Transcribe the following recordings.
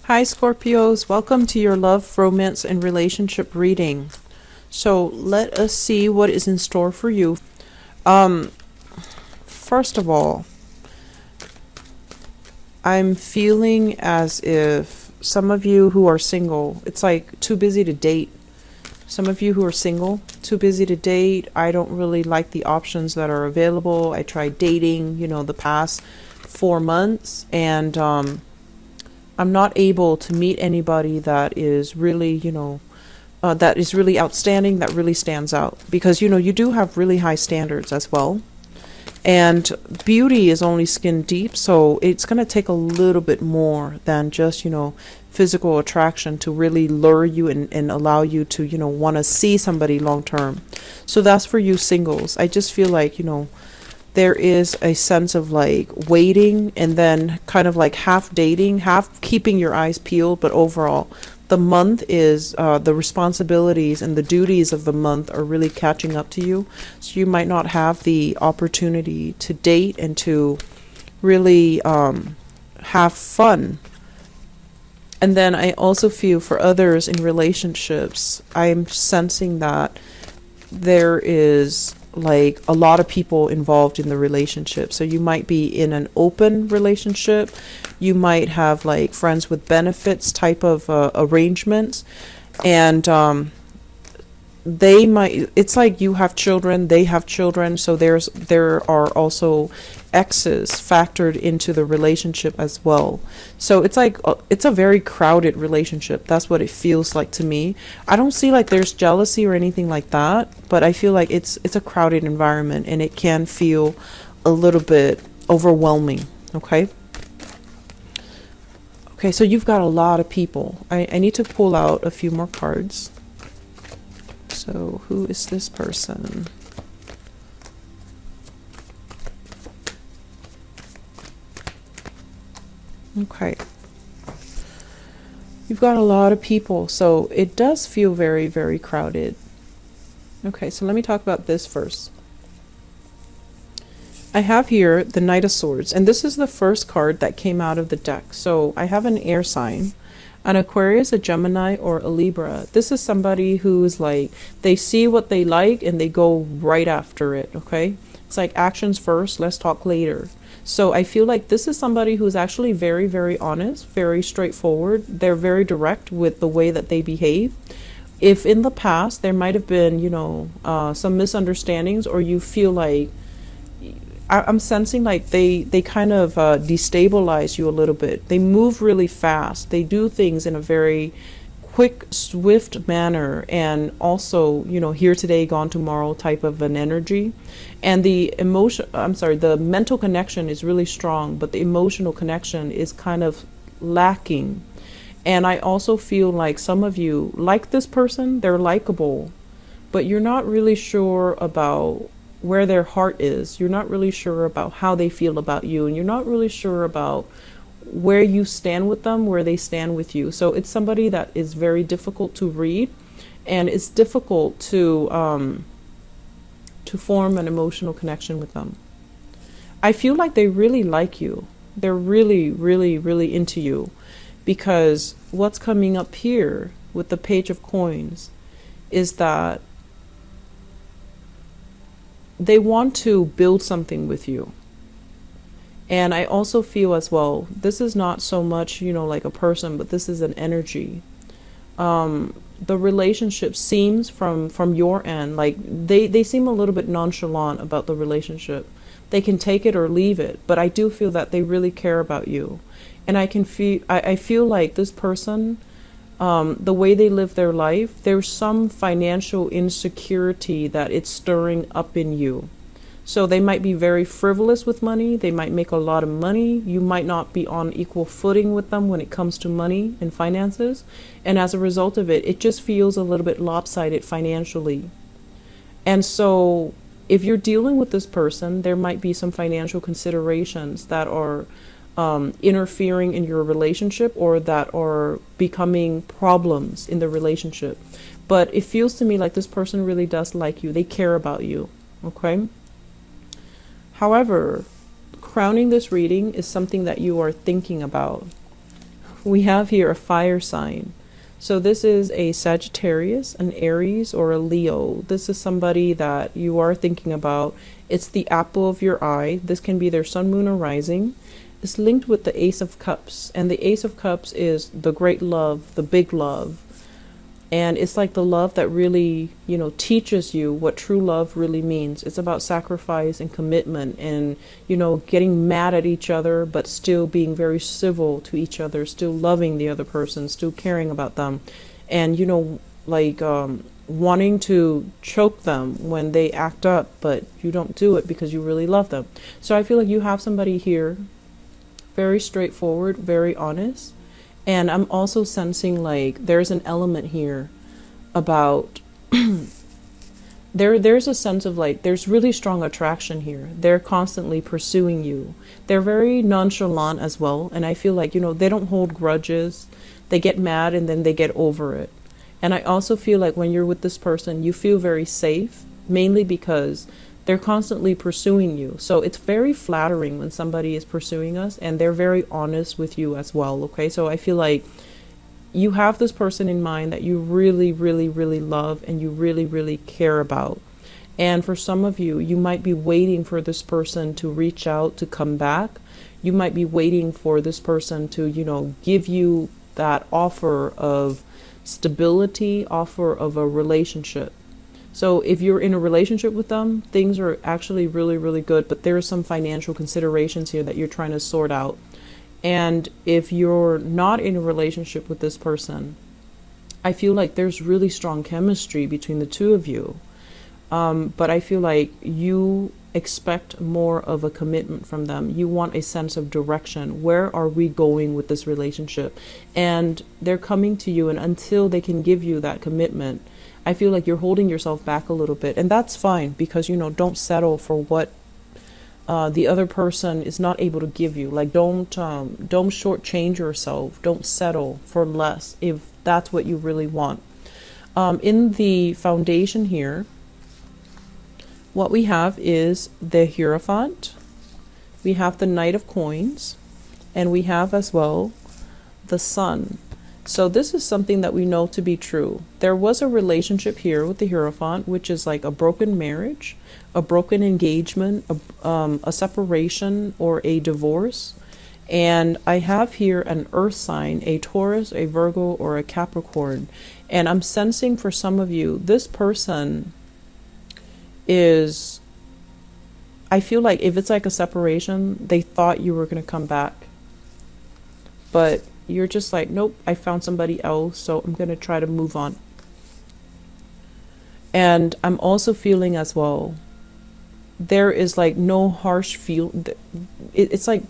Hi Scorpios, welcome to your love, romance, and relationship reading. So let us see what is in store for you. Um, First of all, I'm feeling as if some of you who are single, it's like too busy to date. Some of you who are single, too busy to date. I don't really like the options that are available. I tried dating, the past 4 months, and I'm not able to meet anybody that is really, that is really outstanding, that really stands out. Because, you do have really high standards as well. And beauty is only skin deep, so it's going to take a little bit more than just, physical attraction to really lure you and allow you to, want to see somebody long term. So that's for you singles. I just feel like, there is a sense of like waiting and then kind of like half dating, half keeping your eyes peeled. But overall, the month is the responsibilities and the duties of the month are really catching up to you. So you might not have the opportunity to date and to really have fun. And then I also feel for others in relationships, I'm sensing that there is like a lot of people involved in the relationship. So you might be in an open relationship. You might have like friends with benefits type of arrangements. And they might, it's like you have children, they have children. So there are also exes factored into the relationship as well. So it's like it's a very crowded relationship. That's what it feels like to me. I don't see like there's jealousy or anything like that, but I feel like it's a crowded environment and it can feel a little bit overwhelming. Okay, so you've got a lot of people. I need to pull out a few more cards. So who is this person? Okay. You've got a lot of people, so it does feel very, very crowded. Okay, so let me talk about this first. I have here the Knight of Swords, and this is the first card that came out of the deck. So I have an air sign, an Aquarius, a Gemini, or a Libra. This is somebody who's like, they see what they like and they go right after it, okay? It's like actions first, let's talk later. So I feel like this is somebody who's actually very, very honest, very straightforward. They're very direct with the way that they behave. If in the past there might have been, some misunderstandings, or you feel like, I'm sensing like they kind of destabilize you a little bit. They move really fast. They do things in a very quick, swift manner, and also, here today, gone tomorrow type of an energy. And the mental connection is really strong, but the emotional connection is kind of lacking. And I also feel like some of you like this person, they're likable, but you're not really sure about where their heart is. You're not really sure about how they feel about you, and you're not really sure about where you stand with them, where they stand with you. So it's somebody that is very difficult to read, and it's difficult to form an emotional connection with them. I feel like they really like you. They're really, really, really into you, because what's coming up here with the Page of Coins is that they want to build something with you. And I also feel as well, this is not so much, like a person, but this is an energy. The relationship seems from your end, like they seem a little bit nonchalant about the relationship. They can take it or leave it, but I do feel that they really care about you. And I feel like this person, the way they live their life, there's some financial insecurity that it's stirring up in you. So they might be very frivolous with money. They might make a lot of money. You might not be on equal footing with them when it comes to money and finances. And as a result of it, it just feels a little bit lopsided financially. And so if you're dealing with this person, there might be some financial considerations that are interfering in your relationship, or that are becoming problems in the relationship. But it feels to me like this person really does like you. They care about you. Okay? However, crowning this reading is something that you are thinking about. we have here a fire sign. So this is a Sagittarius, an Aries, or a Leo. This is somebody that you are thinking about. It's the apple of your eye. This can be their sun, moon, or rising. It's linked with the Ace of Cups. And the Ace of Cups is the great love, the big love. And it's like the love that really, you know, teaches you what true love really means. It's about sacrifice and commitment and, you know, getting mad at each other, but still being very civil to each other, still loving the other person, still caring about them. And, you know, like wanting to choke them when they act up, but you don't do it because you really love them. So I feel like you have somebody here, very straightforward, very honest. And I'm also sensing like there's an element here about there's a sense of like there's really strong attraction here. They're constantly pursuing you. They're very nonchalant as well. And I feel like, you know, they don't hold grudges. They get mad and then they get over it. And I also feel like when you're with this person, you feel very safe, mainly because they're constantly pursuing you. So it's very flattering when somebody is pursuing us and they're very honest with you as well. Okay. So I feel like you have this person in mind that you really, really, really love and you really, really care about. And for some of you, you might be waiting for this person to reach out, to come back. You might be waiting for this person to, you know, give you that offer of stability, offer of a relationship. So if you're in a relationship with them, things are actually really, really good, but there are some financial considerations here that you're trying to sort out. And if you're not in a relationship with this person, I feel like there's really strong chemistry between the two of you. But I feel like you expect more of a commitment from them. You want a sense of direction. Where are we going with this relationship? And they're coming to you, and until they can give you that commitment, I feel like you're holding yourself back a little bit. And that's fine, because, you know, don't settle for what the other person is not able to give you. Like, don't shortchange yourself. Don't settle for less if that's what you really want. In the foundation here, what we have is the Hierophant. We have the Knight of Coins, and we have as well the Sun. So this is something that we know to be true. There was a relationship here with the Hierophant, which is like a broken marriage, a broken engagement, a separation, or a divorce. And I have here an earth sign, a Taurus, a Virgo, or a Capricorn. And I'm sensing for some of you, this person is, I feel like if it's like a separation, they thought you were going to come back. But you're just like, nope, I found somebody else, so I'm going to try to move on. And I'm also feeling as well, there is like no harsh feel. It's like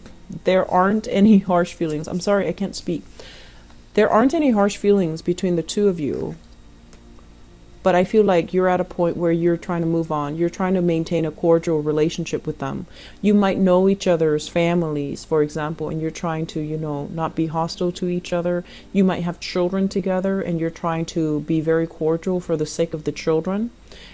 there aren't any harsh feelings. I'm sorry, I can't speak. There aren't any harsh feelings between the two of you. But I feel like you're at a point where you're trying to move on. You're trying to maintain a cordial relationship with them. You might know each other's families, for example, and you're trying to, you know, not be hostile to each other. You might have children together and you're trying to be very cordial for the sake of the children.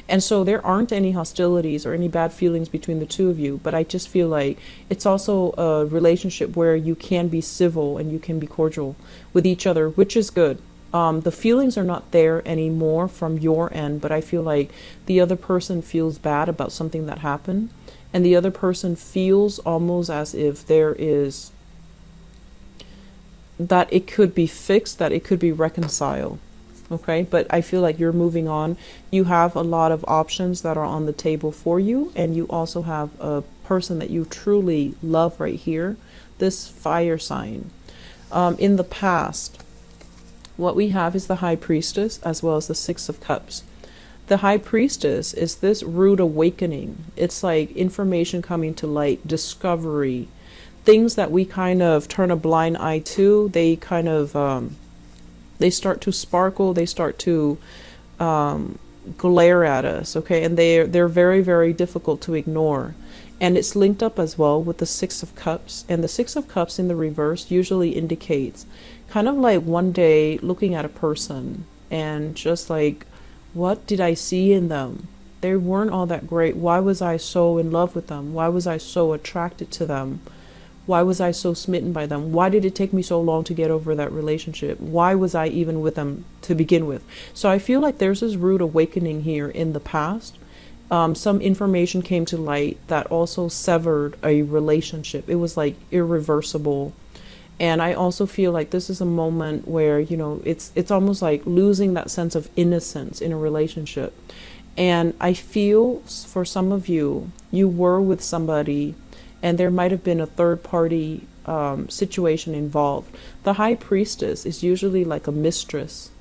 And so there aren't any hostilities or any bad feelings between the two of you. But I just feel like it's also a relationship where you can be civil and you can be cordial with each other, which is good. The feelings are not there anymore from your end, but I feel like the other person feels bad about something that happened, and the other person feels almost as if there is, that it could be fixed, that it could be reconciled. Okay, but I feel like you're moving on. You have a lot of options that are on the table for you, and you also have a person that you truly love right here, this fire sign. In the past, what we have is the High Priestess as well as the Six of Cups. The High Priestess is this rude awakening. It's like information coming to light, discovery, things that we kind of turn a blind eye to. They kind of, they start to sparkle. They start to glare at us, okay? And they're very, very difficult to ignore. And it's linked up as well with the Six of Cups. And the Six of Cups in the reverse usually indicates kind of like one day looking at a person and just like, what did I see in them? They weren't all that great. Why was I so in love with them? Why was I so attracted to them? Why was I so smitten by them? Why did it take me so long to get over that relationship? Why was I even with them to begin with? So I feel like there's this rude awakening here in the past. Some information came to light that also severed a relationship. It was like irreversible. And I also feel like this is a moment where, you know, it's almost like losing that sense of innocence in a relationship. And I feel for some of you, you were with somebody and there might have been a third party situation involved. The high priestess is usually like a mistress.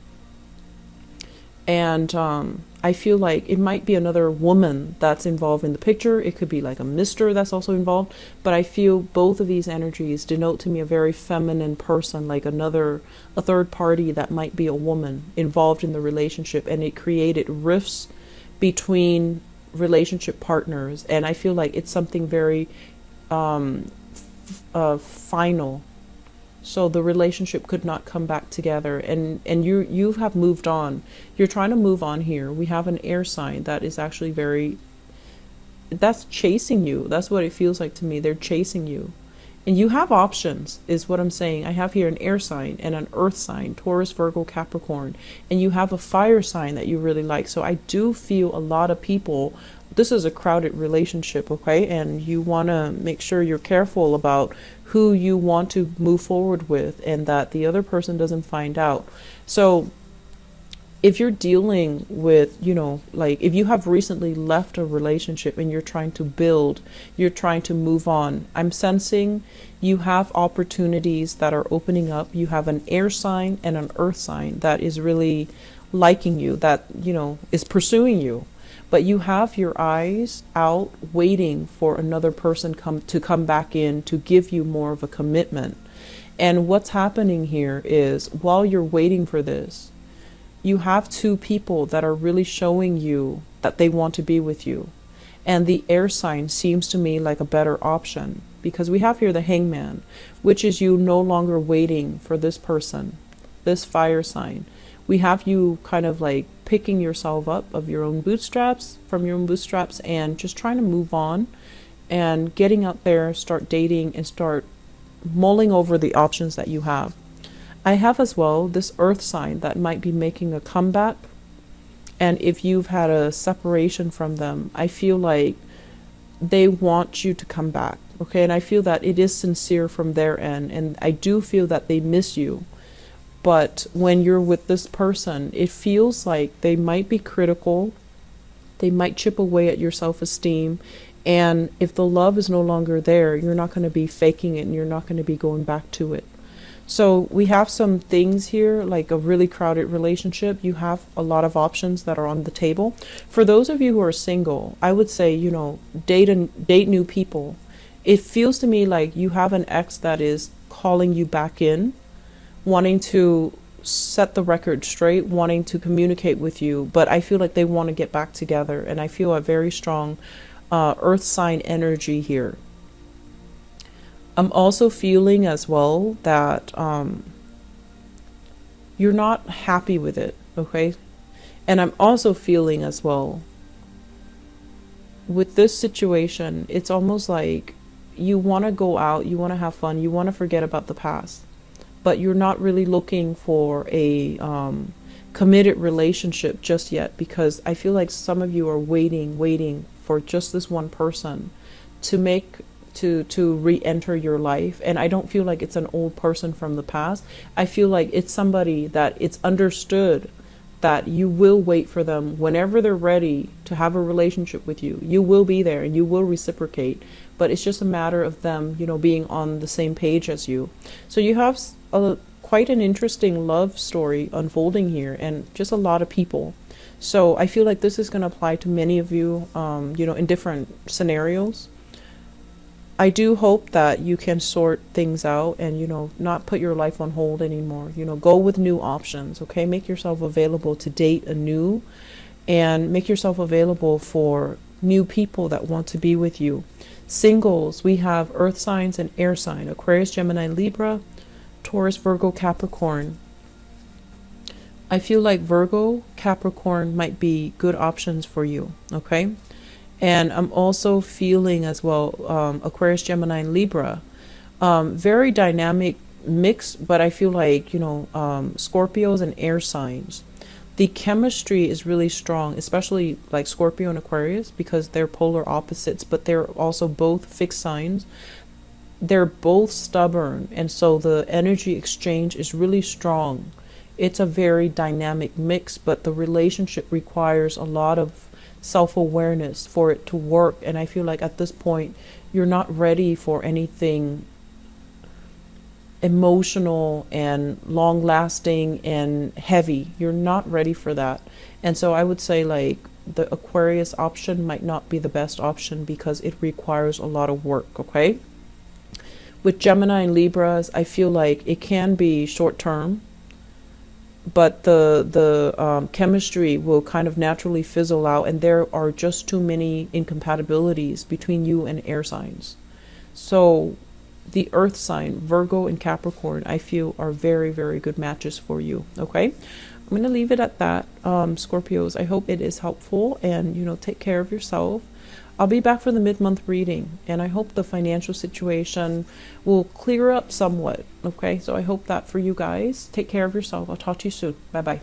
And I feel like it might be another woman that's involved in the picture. It could be like a mister that's also involved. But I feel both of these energies denote to me a very feminine person, like a third party that might be a woman involved in the relationship. And it created rifts between relationship partners. And I feel like it's something very final. So the relationship could not come back together, and you have moved on. You're trying to move on here. We have an air sign that is actually that's chasing you. That's what it feels like to me. They're chasing you. And you have options, is what I'm saying. I have here an air sign and an earth sign, Taurus, Virgo, Capricorn. And you have a fire sign that you really like. So I do feel a lot of people, this is a crowded relationship, okay? And you want to make sure you're careful about who you want to move forward with and that the other person doesn't find out. So if you're dealing with, you know, like if you have recently left a relationship and you're trying to build, you're trying to move on, I'm sensing you have opportunities that are opening up. You have an air sign and an earth sign that is really liking you, that, you know, is pursuing you. But you have your eyes out waiting for another person to come back in to give you more of a commitment. And what's happening here is while you're waiting for this, you have two people that are really showing you that they want to be with you. And the air sign seems to me like a better option because we have here the hangman, which is you no longer waiting for this person, this fire sign. We have you kind of like picking yourself up of your own bootstraps, from your own bootstraps, and just trying to move on and getting out there, start dating and start mulling over the options that you have. I have as well this earth sign that might be making a comeback. And if you've had a separation from them, I feel like they want you to come back. Okay. And I feel that it is sincere from their end. And I do feel that they miss you. But when you're with this person, it feels like they might be critical. They might chip away at your self-esteem. And if the love is no longer there, you're not going to be faking it and you're not going to be going back to it. So we have some things here, like a really crowded relationship. You have a lot of options that are on the table. For those of you who are single, I would say, you know, date new people. It feels to me like you have an ex that is calling you back in, wanting to set the record straight, wanting to communicate with you. But I feel like they want to get back together. And I feel a very strong earth sign energy here. I'm also feeling as well that you're not happy with it, okay? And I'm also feeling as well with this situation, it's almost like you want to go out, you want to have fun, you want to forget about the past, but you're not really looking for a committed relationship just yet, because I feel like some of you are waiting for just this one person to re-enter your life. And I don't feel like it's an old person from the past. I feel like it's somebody that it's understood that you will wait for them whenever they're ready to have a relationship with you. You will be there and you will reciprocate, but it's just a matter of them, you know, being on the same page as you. So you have quite an interesting love story unfolding here, and just a lot of people. So I feel like this is going to apply to many of you, you know, in different scenarios. I do hope that you can sort things out and, you know, not put your life on hold anymore. You know, go with new options, okay? Make yourself available to date anew and make yourself available for new people that want to be with you. Singles, we have earth signs and air sign, Aquarius, Gemini, Libra, Taurus, Virgo, Capricorn. I feel like Virgo, Capricorn might be good options for you, okay? And I'm also feeling as well, Aquarius, Gemini, and Libra. Very dynamic mix, but I feel like, you know, Scorpios and air signs, the chemistry is really strong, especially like Scorpio and Aquarius, because they're polar opposites, but they're also both fixed signs. They're both stubborn, and so the energy exchange is really strong. It's a very dynamic mix, but the relationship requires a lot of self-awareness for it to work. And I feel like at this point, you're not ready for anything emotional and long lasting and heavy. You're not ready for that. And so I would say like the Aquarius option might not be the best option because it requires a lot of work, okay? With Gemini and Libras, I feel like it can be short term, but the chemistry will kind of naturally fizzle out, and there are just too many incompatibilities between you and air signs. So the earth sign, Virgo and Capricorn, I feel are very, very good matches for you. Okay. I'm going to leave it at that. Scorpios, I hope it is helpful, and, you know, take care of yourself. I'll be back for the mid-month reading, and I hope the financial situation will clear up somewhat. Okay. So I hope that for you guys. Take care of yourself. I'll talk to you soon. Bye-bye.